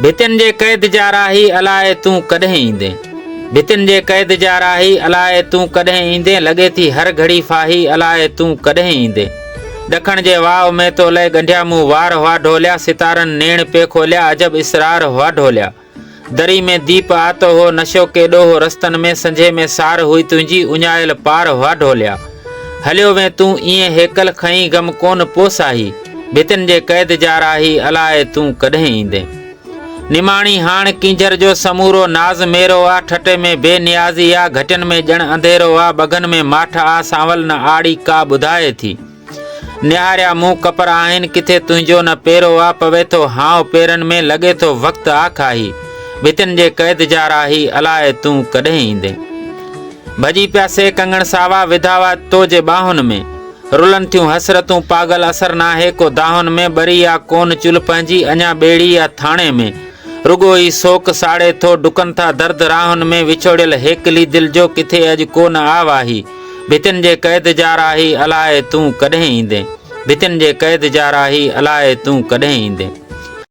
भितिन जे कैद जा राही अलाए तूं कॾहिं ईंदे। भितिन जे कैद जा राही अलाए तूं कॾहिं ईंदे। लॻे थी हर घड़ी फाही अलाए तूं कॾहिं ईंदे। ॾखण जे वाव में तो लय गंढिया मूं वार हुआ ढोलिया। सितारनि नेण पे खोलिया अजब इसरार हुआ ढोलिया। दरी में दीप आतो हो नशो केॾो हो रस्तनि में। संझे में सार हुई तुंहिंजी उञायल पार हुआ ढोलिया। हलियो वे तूं ईअं हेकल खई गम कोन पोसाही। भितिन जे कैद जा राही अलाए तूं कॾहिं ईंदे। निमाणी हाण किंजर जो समूरो नाज़ मेरो आ। ठटे में बेनियाज़ी आ घटियुनि में ॼण अंधेरो आ। बगन में माठ आ सांवल न आड़ी का ॿुधाए थी। निहारिया मुंह कपर आहिनि किथे तुंहिंजो न पेरो आ। पवे थो हाव पेरनि में लॻे थो वक़्तु आ खाही। भितिन जे कैद जा राही अलाए तूं कॾहिं ईंदे। भॼी पिया से कंगण सावा विधावा तो जे ॿाहुनि में। रुलन थियूं हसरतूं पागल असर नाहे को दाहुनि में। ॿरी आ कोन चुल पंहिंजी अञा ॿेड़ी आ थाणे में। रुगो ई सोक साड़े थो डुकनि था दर्द राहुनि में। विछोड़ियल हेकली दिल जो किथे अॼु कोन आवाही। भितिन जे कैद जा राही अलाए तूं कॾहिं ईंदे। भितिन जे कैद जा राही अलाए तूं कॾहिं ईंदे।